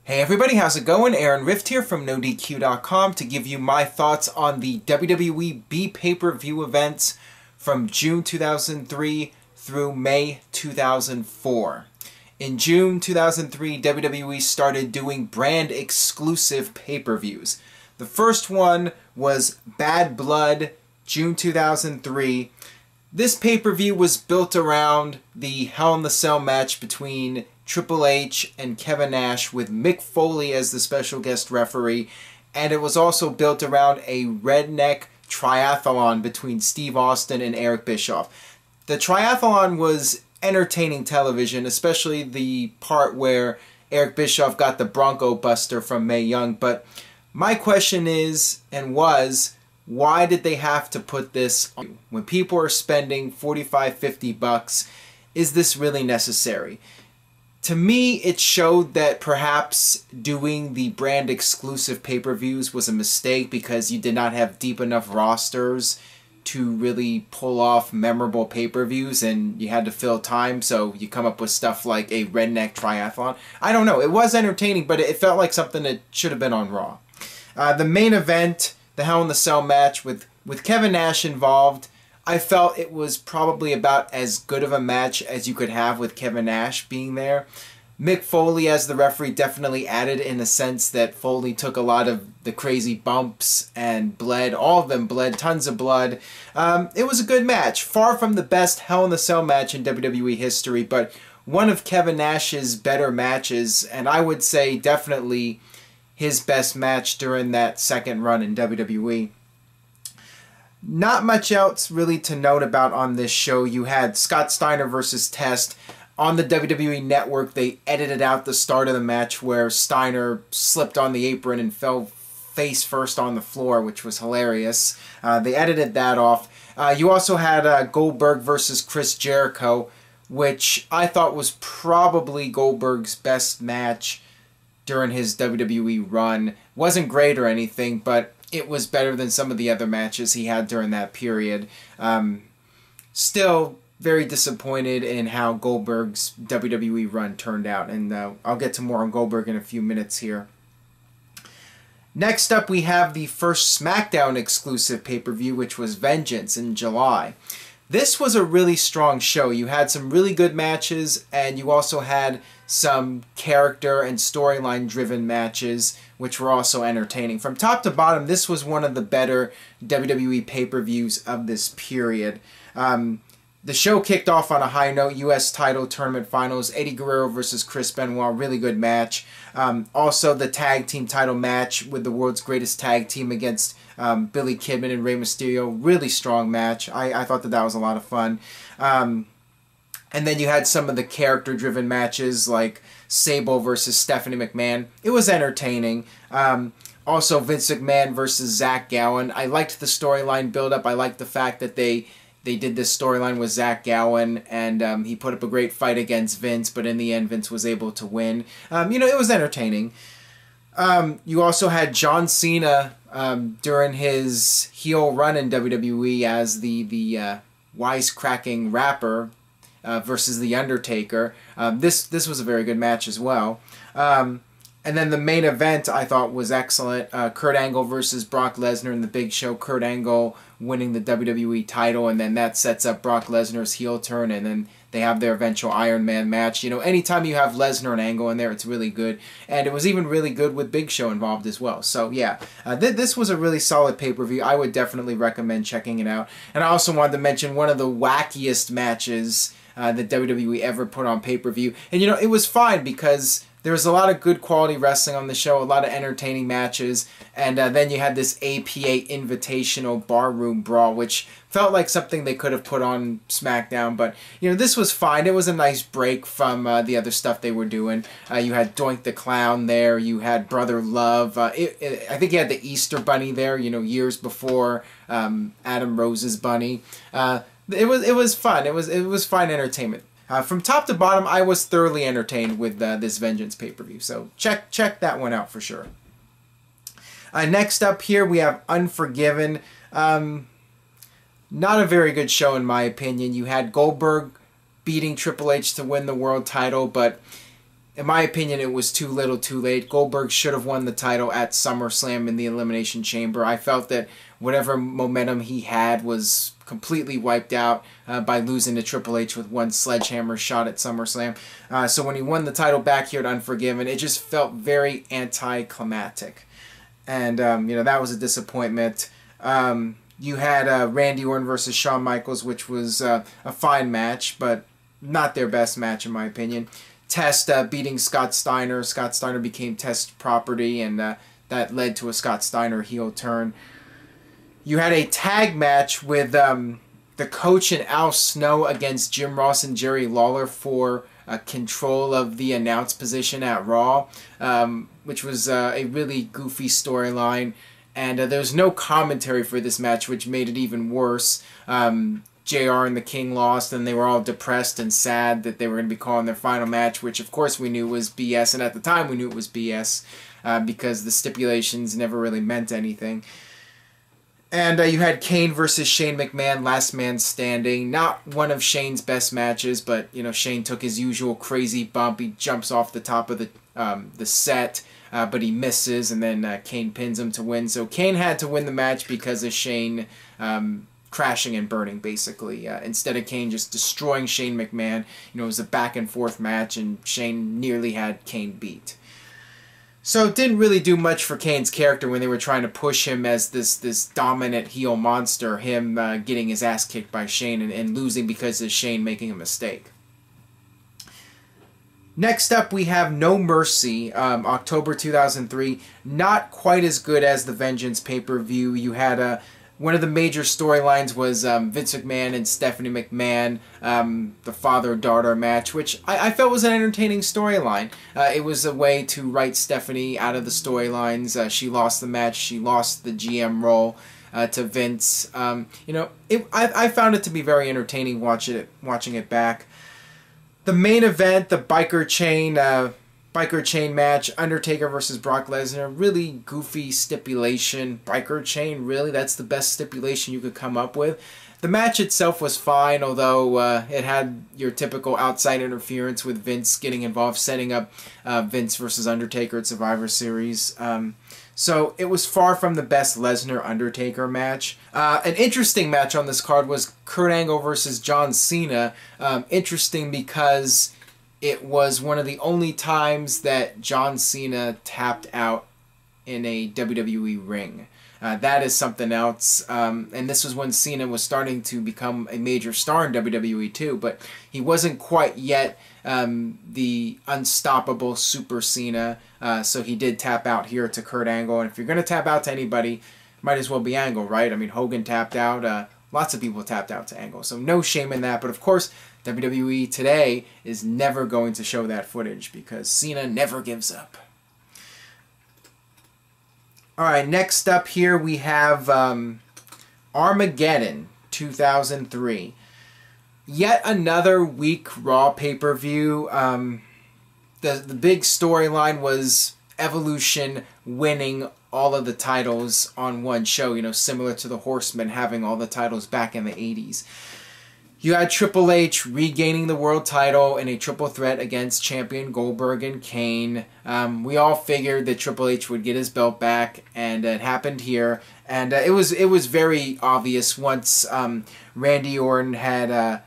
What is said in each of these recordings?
Hey everybody, how's it going? Aaron Rift here from NoDQ.com to give you my thoughts on the WWE B-PPV events from June 2003 through May 2004. In June 2003, WWE started doing brand-exclusive pay-per-views. The first one was Bad Blood, June 2003. This pay-per-view was built around the Hell in the Cell match between Triple H and Kevin Nash with Mick Foley as the special guest referee, and it was also built around a redneck triathlon between Steve Austin and Eric Bischoff. The triathlon was entertaining television, especially the part where Eric Bischoff got the Bronco Buster from Mae Young, but my question is, and was, why did they have to put this on? When people are spending $45–50, is this really necessary? To me, it showed that perhaps doing the brand exclusive pay-per-views was a mistake because you did not have deep enough rosters to really pull off memorable pay-per-views, and you had to fill time, so you come up with stuff like a redneck triathlon. I don't know, it was entertaining, but it felt like something that should have been on Raw. The main event, the Hell in the Cell match with Kevin Nash involved, I felt it was probably about as good of a match as you could have with Kevin Nash being there. Mick Foley as the referee definitely added, in the sense that Foley took a lot of the crazy bumps and bled. All of them bled, tons of blood. It was a good match. Far from the best Hell in the Cell match in WWE history, but one of Kevin Nash's better matches, and I would say definitely his best match during that second run in WWE. Not much else really to note about on this show. You had Scott Steiner versus Test. On the WWE Network, they edited out the start of the match where Steiner slipped on the apron and fell face first on the floor, which was hilarious. They edited that off. You also had Goldberg versus Chris Jericho, which I thought was probably Goldberg's best match during his WWE run. Wasn't great or anything, but it was better than some of the other matches he had during that period. Still very disappointed in how Goldberg's WWE run turned out, and I'll get to more on Goldberg in a few minutes here. Next up, we have the first SmackDown exclusive pay-per-view, which was Vengeance in July. This was a really strong show. You had some really good matches, and you also had some character and storyline driven matches, which were also entertaining. From top to bottom, this was one of the better WWE pay-per-views of this period. The show kicked off on a high note. U.S. title tournament finals, Eddie Guerrero versus Chris Benoit, really good match. Also the tag team title match with the world's greatest tag team against Billy Kidman and Rey Mysterio, really strong match. I thought that was a lot of fun. And then you had some of the character-driven matches like Sable versus Stephanie McMahon. It was entertaining. Also Vince McMahon versus Zach Gowen. I liked the storyline build-up. I liked the fact that they did this storyline with Zach Gowen, and he put up a great fight against Vince, but in the end Vince was able to win. You know, it was entertaining. You also had John Cena during his heel run in WWE as the wisecracking rapper versus The Undertaker. This was a very good match as well. And then the main event I thought was excellent. Kurt Angle versus Brock Lesnar in the Big Show. Kurt Angle winning the WWE title, and then that sets up Brock Lesnar's heel turn, and then they have their eventual Iron Man match. You know, anytime you have Lesnar and Angle in there, it's really good. And it was even really good with Big Show involved as well. So, yeah, this was a really solid pay-per-view. I would definitely recommend checking it out. And I also wanted to mention one of the wackiest matches that WWE ever put on pay-per-view. And, you know, it was fine because there was a lot of good quality wrestling on the show, a lot of entertaining matches, and then you had this APA Invitational Barroom Brawl, which felt like something they could have put on SmackDown, but, you know, this was fine. It was a nice break from the other stuff they were doing. You had Doink the Clown there, you had Brother Love, I think you had the Easter Bunny there, you know, years before Adam Rose's Bunny. It was fun. It was fine entertainment. From top to bottom, I was thoroughly entertained with this Vengeance pay-per-view, so check that one out for sure. Next up here, we have Unforgiven. Not a very good show in my opinion. You had Goldberg beating Triple H to win the world title, but in my opinion, it was too little too late. Goldberg should have won the title at SummerSlam in the Elimination Chamber. I felt that whatever momentum he had was completely wiped out by losing to Triple H with one sledgehammer shot at SummerSlam. So when he won the title back here at Unforgiven, it just felt very anticlimactic. And, that was a disappointment. You had Randy Orton versus Shawn Michaels, which was a fine match, but not their best match in my opinion. Test beating Scott Steiner. Scott Steiner became Test property, and that led to a Scott Steiner heel turn. You had a tag match with the Coach and Al Snow against Jim Ross and Jerry Lawler for control of the announce position at Raw, which was a really goofy storyline. And there was no commentary for this match, which made it even worse. JR and the King lost, and they were all depressed and sad that they were going to be calling their final match, which of course we knew was BS, and at the time we knew it was BS because the stipulations never really meant anything. And you had Kane versus Shane McMahon, last man standing. Not one of Shane's best matches, but Shane took his usual crazy bump. He jumps off the top of the set, but he misses, and then Kane pins him to win. So Kane had to win the match because of Shane crashing and burning, basically. Instead of Kane just destroying Shane McMahon, it was a back and forth match, and Shane nearly had Kane beat. So it didn't really do much for Kane's character when they were trying to push him as this dominant heel monster, him getting his ass kicked by Shane and losing because of Shane making a mistake. Next up, we have No Mercy, October 2003. Not quite as good as the Vengeance pay-per-view. You had one of the major storylines was Vince McMahon and Stephanie McMahon, the father-daughter match, which I felt was an entertaining storyline. It was a way to write Stephanie out of the storylines. She lost the match. She lost the GM role to Vince. I found it to be very entertaining watching it back. The main event, the biker chain match, Undertaker versus Brock Lesnar, really goofy stipulation. Biker chain, really? That's the best stipulation you could come up with. The match itself was fine, although it had your typical outside interference with Vince getting involved, setting up Vince versus Undertaker at Survivor Series. So it was far from the best Lesnar-Undertaker match. An interesting match on this card was Kurt Angle versus John Cena. Interesting because it was one of the only times that John Cena tapped out in a WWE ring. That is something else. And this was when Cena was starting to become a major star in WWE too, but he wasn't quite yet the unstoppable Super Cena. So he did tap out here to Kurt Angle. And if you're going to tap out to anybody, might as well be Angle, right? I mean, Hogan tapped out. Lots of people tapped out to Angle. So no shame in that. But of course, WWE today is never going to show that footage because Cena never gives up. Alright, next up here we have Armageddon 2003. Yet another weak Raw pay-per-view. The big storyline was Evolution winning all of the titles on one show, similar to the Horsemen having all the titles back in the 80s. You had Triple H regaining the world title in a triple threat against champion Goldberg and Kane. We all figured that Triple H would get his belt back, and it happened here. And it was very obvious once Randy Orton had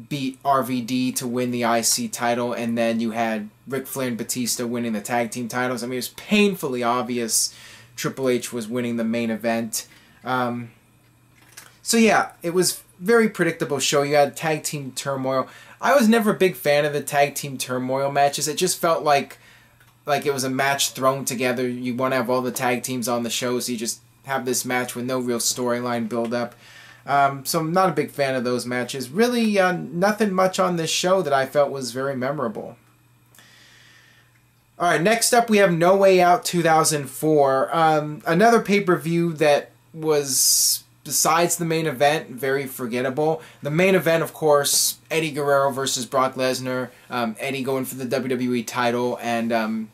beat RVD to win the IC title, and then you had Ric Flair and Batista winning the tag team titles. I mean, it was painfully obvious Triple H was winning the main event. So yeah, it was very predictable show. You had tag team turmoil. I was never a big fan of the tag team turmoil matches. It just felt like it was a match thrown together. You want to have all the tag teams on the show, so you just have this match with no real storyline build up. So I'm not a big fan of those matches. Really, nothing much on this show that I felt was very memorable. Alright, next up we have No Way Out 2004. Another pay-per-view that was, besides the main event, very forgettable. The main event, of course, Eddie Guerrero versus Brock Lesnar. Eddie going for the WWE title, and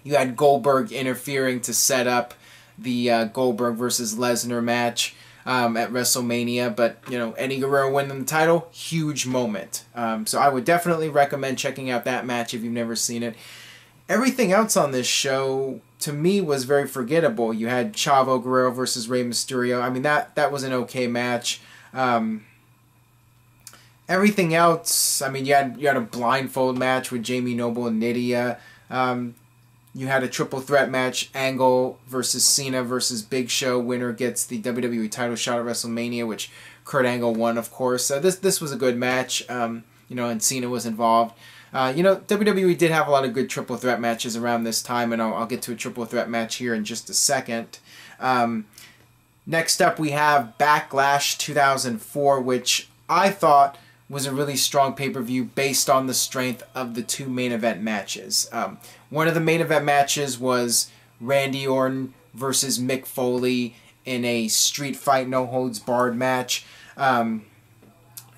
you had Goldberg interfering to set up the Goldberg versus Lesnar match. at WrestleMania, but you know, Eddie Guerrero winning the title, huge moment. So I would definitely recommend checking out that match if you've never seen it. Everything else on this show, to me, was very forgettable. You had Chavo Guerrero versus Rey Mysterio. I mean, that was an okay match. Everything else, I mean, you had a blindfold match with Jamie Noble and Nydia. You had a triple threat match, Angle versus Cena versus Big Show. Winner gets the WWE title shot at WrestleMania, which Kurt Angle won, of course. This was a good match, you know, and Cena was involved. You know, WWE did have a lot of good triple threat matches around this time, and I'll get to a triple threat match here in just a second. Next up, we have Backlash 2004, which I thought was a really strong pay-per-view based on the strength of the two main event matches. One of the main event matches was Randy Orton versus Mick Foley in a street fight, no-holds-barred match.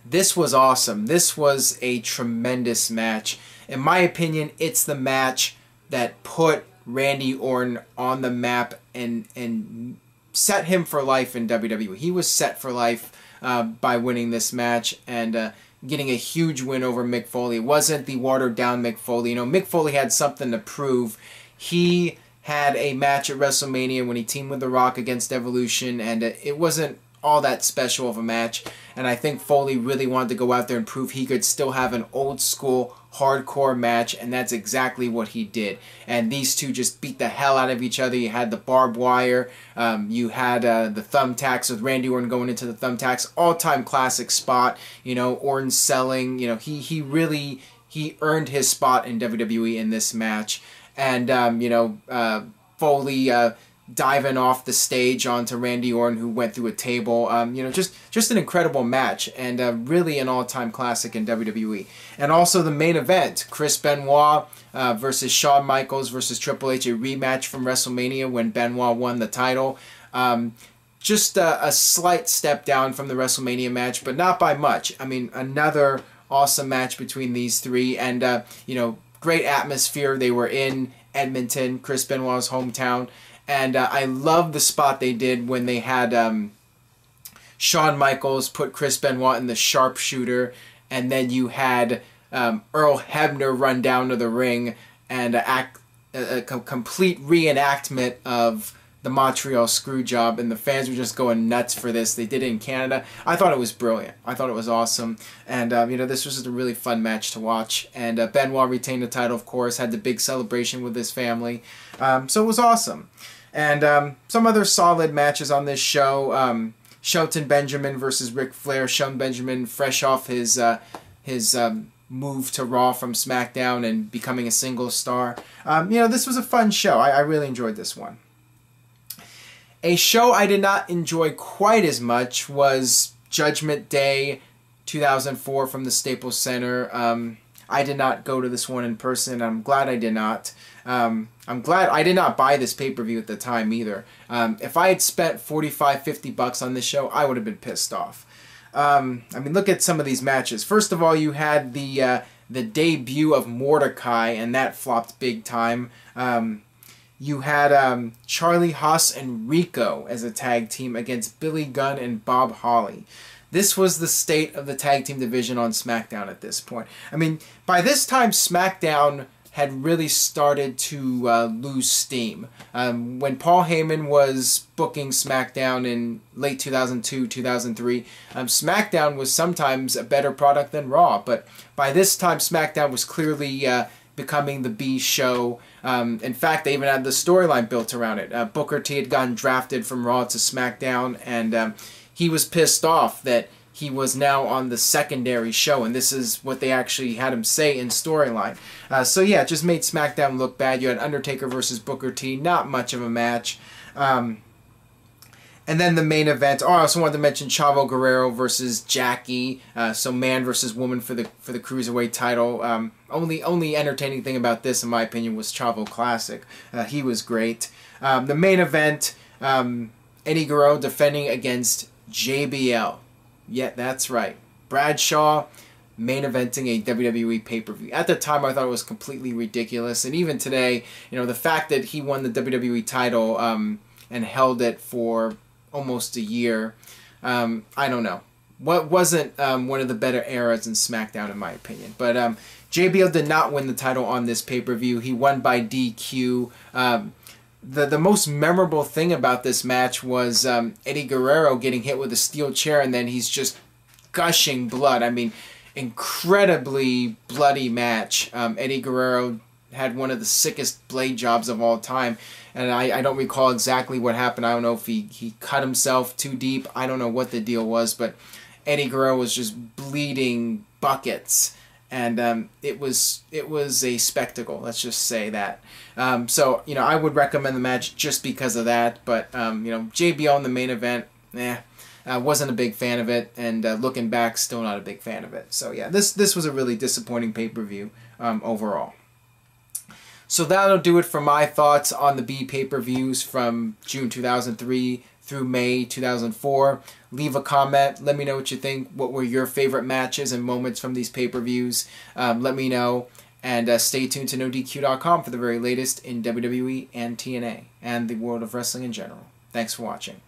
This was awesome. This was a tremendous match. In my opinion, it's the match that put Randy Orton on the map and set him for life in WWE. He was set for life by winning this match and getting a huge win over Mick Foley. It wasn't the watered-down Mick Foley. You know, Mick Foley had something to prove. He had a match at WrestleMania when he teamed with The Rock against Evolution, and it wasn't all that special of a match. And I think Foley really wanted to go out there and prove he could still have an old-school, hardcore match, and that's exactly what he did. And these two just beat the hell out of each other. You had the barbed wire, you had the thumbtacks with Randy Orton going into the thumbtacks, all-time classic spot. You know, Orton selling. You know, he really earned his spot in WWE in this match. And you know, Foley diving off the stage onto Randy Orton, who went through a table. You know, just an incredible match, and really an all-time classic in WWE. And also the main event, Chris Benoit versus Shawn Michaels versus Triple H, a rematch from WrestleMania when Benoit won the title. Just a slight step down from the WrestleMania match, but not by much. I mean, another awesome match between these three, and you know, great atmosphere. They were in Edmonton, Chris Benoit's hometown. And I love the spot they did when they had Shawn Michaels put Chris Benoit in the sharpshooter, and then you had Earl Hebner run down to the ring and act a complete reenactment of the Montreal Screwjob, and the fans were just going nuts for this. They did it in Canada. I thought it was brilliant. I thought it was awesome. And, you know, this was just a really fun match to watch. And Benoit retained the title, of course, had the big celebration with his family. So it was awesome. And some other solid matches on this show. Shelton Benjamin versus Ric Flair. Shelton Benjamin, fresh off his move to Raw from SmackDown and becoming a single star. You know, this was a fun show. I really enjoyed this one. A show I did not enjoy quite as much was Judgment Day 2004 from the Staples Center. I did not go to this one in person. I'm glad I did not. I'm glad I did not buy this pay-per-view at the time either. If I had spent $45-50 on this show, I would have been pissed off. I mean, look at some of these matches. First of all, you had the debut of Mordecai, and that flopped big time. You had Charlie Haas and Rico as a tag team against Billy Gunn and Bob Holly. This was the state of the tag team division on SmackDown at this point. I mean, by this time, SmackDown had really started to lose steam. When Paul Heyman was booking SmackDown in late 2002, 2003, SmackDown was sometimes a better product than Raw. But by this time, SmackDown was clearly becoming the B show. In fact, they even had the storyline built around it. Booker T had gotten drafted from Raw to SmackDown, and he was pissed off that he was now on the secondary show, and this is what they actually had him say in storyline. So yeah, it just made SmackDown look bad. You had Undertaker versus Booker T, not much of a match. And then the main event. Oh, I also wanted to mention Chavo Guerrero versus Jackie. So man versus woman for the Cruiserweight title. Only entertaining thing about this, in my opinion, was Chavo Classic. He was great. The main event, Eddie Guerrero defending against JBL. Yeah, that's right. Bradshaw main eventing a WWE pay-per-view. At the time, I thought it was completely ridiculous. And even today, you know, the fact that he won the WWE title and held it for almost a year. I don't know. What wasn't one of the better eras in SmackDown, in my opinion. But JBL did not win the title on this pay-per-view. He won by DQ. The most memorable thing about this match was Eddie Guerrero getting hit with a steel chair, and then he's just gushing blood. I mean, incredibly bloody match. Eddie Guerrero had one of the sickest blade jobs of all time, and I don't recall exactly what happened. I don't know if he cut himself too deep. I don't know what the deal was, but Eddie Guerrero was just bleeding buckets, and it was a spectacle. Let's just say that. So I would recommend the match just because of that. But JBL in the main event, wasn't a big fan of it, and looking back, still not a big fan of it. So yeah, this was a really disappointing pay-per-view overall. So that'll do it for my thoughts on the B pay-per-views from June 2003 through May 2004. Leave a comment. Let me know what you think. What were your favorite matches and moments from these pay-per-views? Let me know. And stay tuned to NoDQ.com for the very latest in WWE and TNA and the world of wrestling in general. Thanks for watching.